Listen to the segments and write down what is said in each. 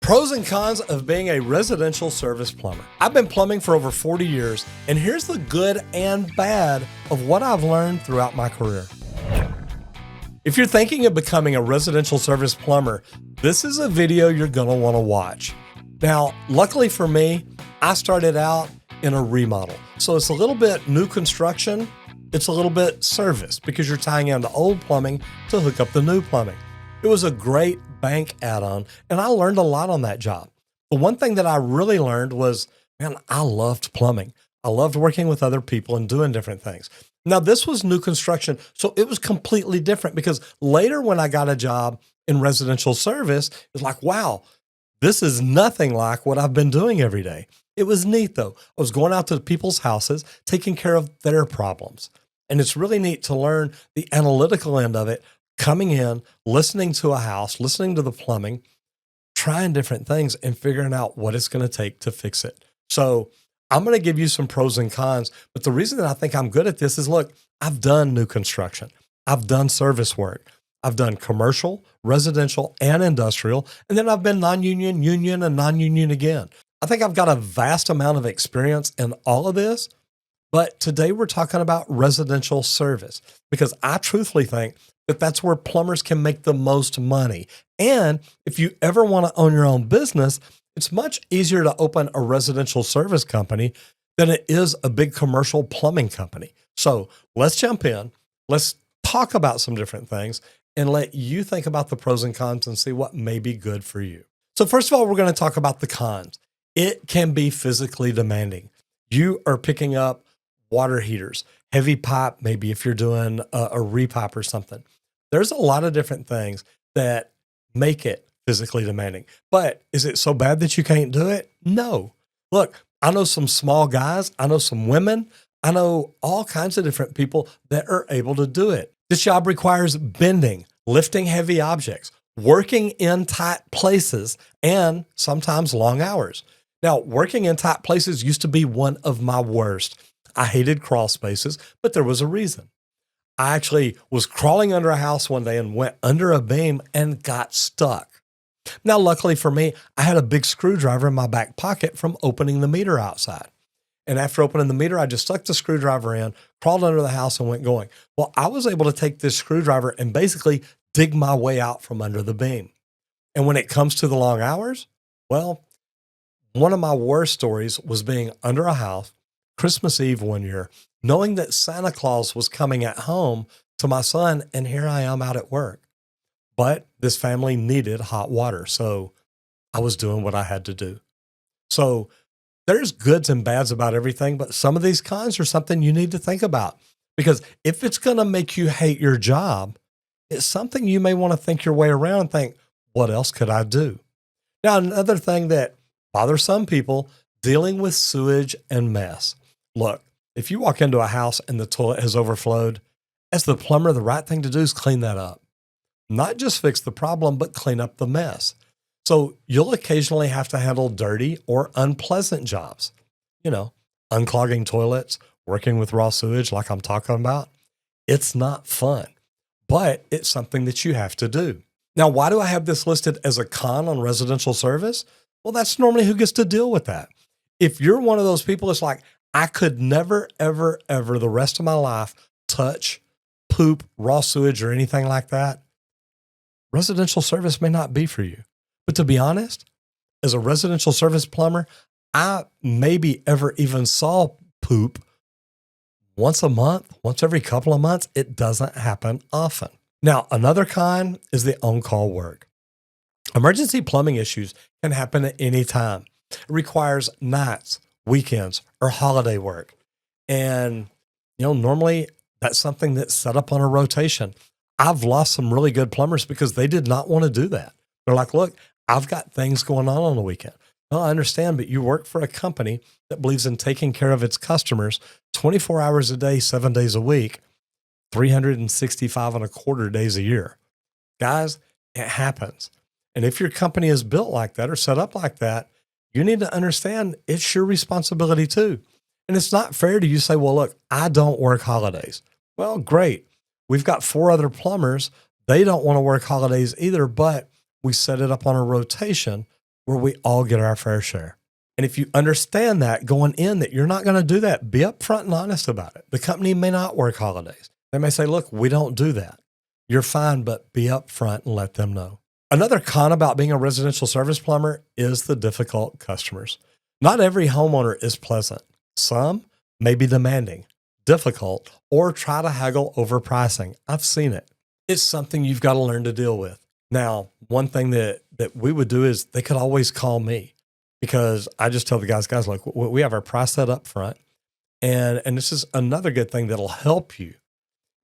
Pros and cons of being a residential service plumber. I've been plumbing for over 40 years, and here's the good and bad of what I've learned throughout my career. If you're thinking of becoming a residential service plumber, this is a video you're going to want to watch. Now, luckily for me, I started out in a remodel. So it's a little bit new construction. It's a little bit service because you're tying in the old plumbing to hook up the new plumbing. It was a great bank add-on, and I learned a lot on that job. The one thing that I really learned was, man, I loved plumbing. I loved working with other people and doing different things. Now, this was new construction, so it was completely different because later when I got a job in residential service, it was like, wow, this is nothing like what I've been doing every day. It was neat, though. I was going out to people's houses, taking care of their problems. And it's really neat to learn the analytical end of it, coming in, listening to a house, listening to the plumbing, trying different things and figuring out what it's going to take to fix it. So I'm going to give you some pros and cons, but the reason that I think I'm good at this is, look, I've done new construction. I've done service work. I've done commercial, residential, and industrial. And then I've been non-union, union, and non-union again. I think I've got a vast amount of experience in all of this, but today we're talking about residential service because I truthfully think that that's where plumbers can make the most money. And if you ever want to own your own business, it's much easier to open a residential service company than it is a big commercial plumbing company. So let's jump in. Let's talk about some different things and let you think about the pros and cons and see what may be good for you. So first of all, we're going to talk about the cons. It can be physically demanding. You are picking up water heaters, heavy pipe, maybe if you're doing a repipe or something. There's a lot of different things that make it physically demanding. But is it so bad that you can't do it? No. Look, I know some small guys. I know some women. I know all kinds of different people that are able to do it. This job requires bending, lifting heavy objects, working in tight places, and sometimes long hours. Now, working in tight places used to be one of my worst. I hated crawl spaces, but there was a reason. I actually was crawling under a house one day and went under a beam and got stuck. Now, luckily for me, I had a big screwdriver in my back pocket from opening the meter outside. And after opening the meter, I just stuck the screwdriver in, crawled under the house and went going. Well, I was able to take this screwdriver and basically dig my way out from under the beam. And when it comes to the long hours, well, one of my worst stories was being under a house Christmas Eve one year, knowing that Santa Claus was coming at home to my son, and here I am out at work. But this family needed hot water, so I was doing what I had to do. So there's goods and bads about everything, but some of these cons are something you need to think about because if it's going to make you hate your job, it's something you may want to think your way around and think, what else could I do? Now, another thing that bothers some people, dealing with sewage and mess. Look, if you walk into a house and the toilet has overflowed, as the plumber, the right thing to do is clean that up. Not just fix the problem, but clean up the mess. So you'll occasionally have to handle dirty or unpleasant jobs. You know, unclogging toilets, working with raw sewage like I'm talking about. It's not fun, but it's something that you have to do. Now, why do I have this listed as a con on residential service? Well, that's normally who gets to deal with that. If you're one of those people, it's like, I could never, ever, ever the rest of my life touch, poop, raw sewage, or anything like that. Residential service may not be for you. But to be honest, as a residential service plumber, I maybe ever even saw poop once a month, once every couple of months. It doesn't happen often. Now, another con is the on-call work. Emergency plumbing issues can happen at any time. It requires nights, weekends, or holiday work. And, normally that's something that's set up on a rotation. I've lost some really good plumbers because they did not want to do that. They're like, look, I've got things going on the weekend. Well, I understand, but you work for a company that believes in taking care of its customers 24 hours a day, 7 days a week, 365 and a quarter days a year. Guys, it happens. And if your company is built like that or set up like that, you need to understand it's your responsibility too. And it's not fair to you say, well, look, I don't work holidays. Well, great. We've got 4 other plumbers. They don't want to work holidays either, but we set it up on a rotation where we all get our fair share. And if you understand that going in, that you're not going to do that, be upfront and honest about it. The company may not work holidays. They may say, look, we don't do that. You're fine, but be upfront and let them know. Another con about being a residential service plumber is the difficult customers. Not every homeowner is pleasant. Some may be demanding, difficult, or try to haggle over pricing. I've seen it. It's something you've got to learn to deal with. Now, one thing that we would do is they could always call me, because I just tell the guys, look, we have our price set up front. And this is another good thing that'll help you.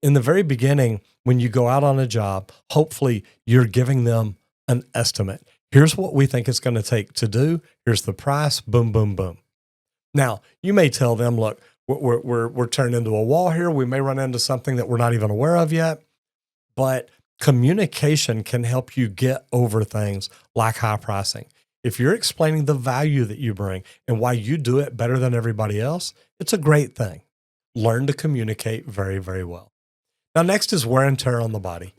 In the very beginning, when you go out on a job, hopefully you're giving them an estimate. Here's what we think it's going to take to do. Here's the price. Boom, boom, boom. Now, you may tell them, look, we're turning into a wall here. We may run into something that we're not even aware of yet. But communication can help you get over things like high pricing. If you're explaining the value that you bring and why you do it better than everybody else, it's a great thing. Learn to communicate very, very well. Now, next is wear and tear on the body.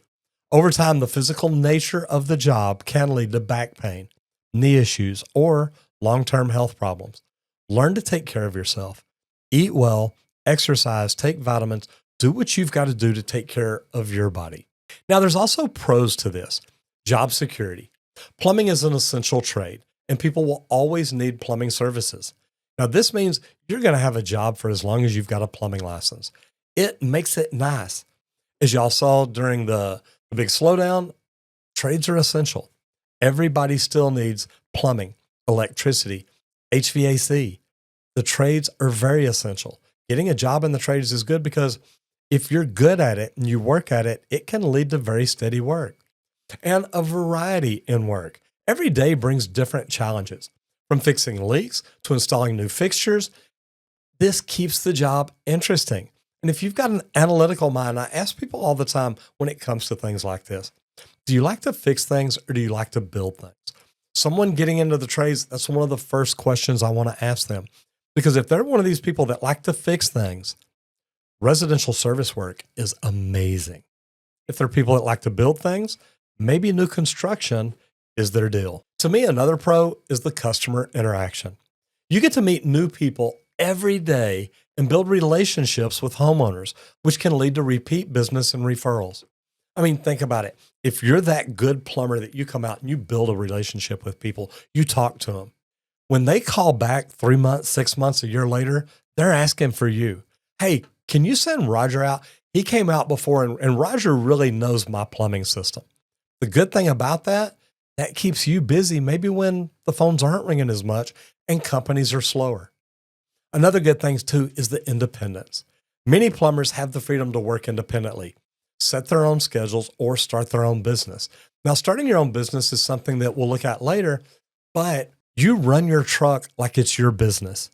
Over time, the physical nature of the job can lead to back pain, knee issues, or long-term health problems. Learn to take care of yourself. Eat well, exercise, take vitamins, do what you've got to do to take care of your body. Now, there's also pros to this. Job security. Plumbing is an essential trade, and people will always need plumbing services. Now, this means you're going to have a job for as long as you've got a plumbing license. It makes it nice. As y'all saw during the big slowdown, trades are essential. Everybody still needs plumbing, electricity, HVAC. The trades are very essential. Getting a job in the trades is good because if you're good at it and you work at it, it can lead to very steady work and a variety in work. Every day brings different challenges, from fixing leaks to installing new fixtures. This keeps the job interesting. And if you've got an analytical mind, I ask people all the time when it comes to things like this, do you like to fix things or do you like to build things? Someone getting into the trades, that's one of the first questions I want to ask them. Because if they're one of these people that like to fix things, residential service work is amazing. If they're people that like to build things, maybe new construction is their deal. To me, another pro is the customer interaction. You get to meet new people every day and build relationships with homeowners, which can lead to repeat business and referrals. I mean, think about it. If you're that good plumber that you come out and you build a relationship with people, you talk to them. When they call back 3 months, 6 months, a year later, they're asking for you. Hey, can you send Roger out? He came out before and Roger really knows my plumbing system. The good thing about that keeps you busy maybe when the phones aren't ringing as much and companies are slower. Another good thing too is the independence. Many plumbers have the freedom to work independently, set their own schedules, or start their own business. Now, starting your own business is something that we'll look at later, but you run your truck like it's your business.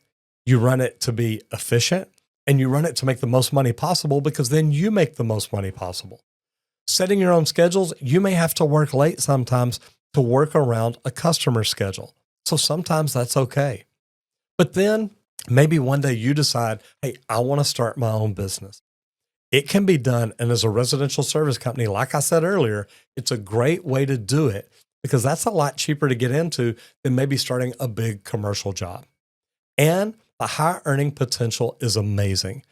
You run it to be efficient and you run it to make the most money possible because then you make the most money possible. Setting your own schedules, you may have to work late sometimes to work around a customer schedule. So sometimes that's okay. But then maybe one day you decide, hey, I want to start my own business. It can be done. And as a residential service company, like I said earlier, it's a great way to do it because that's a lot cheaper to get into than maybe starting a big commercial job. And the high earning potential is amazing.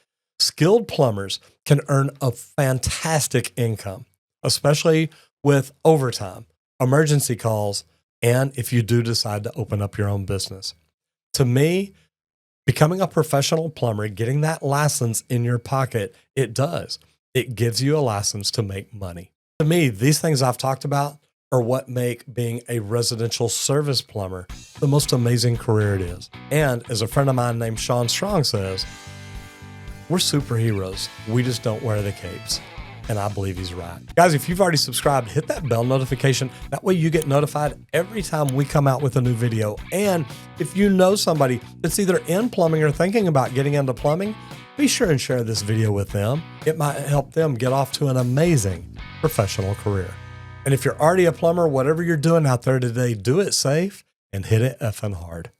Skilled plumbers can earn a fantastic income, especially with overtime, emergency calls, and if you do decide to open up your own business. To me, becoming a professional plumber, getting that license in your pocket, it does. It gives you a license to make money. To me, these things I've talked about are what make being a residential service plumber the most amazing career it is. And as a friend of mine named Sean Strong says, we're superheroes. We just don't wear the capes. And I believe he's right. Guys, if you've already subscribed, hit that bell notification. That way you get notified every time we come out with a new video. And if you know somebody that's either in plumbing or thinking about getting into plumbing, be sure and share this video with them. It might help them get off to an amazing professional career. And if you're already a plumber, whatever you're doing out there today, do it safe and hit it effing hard.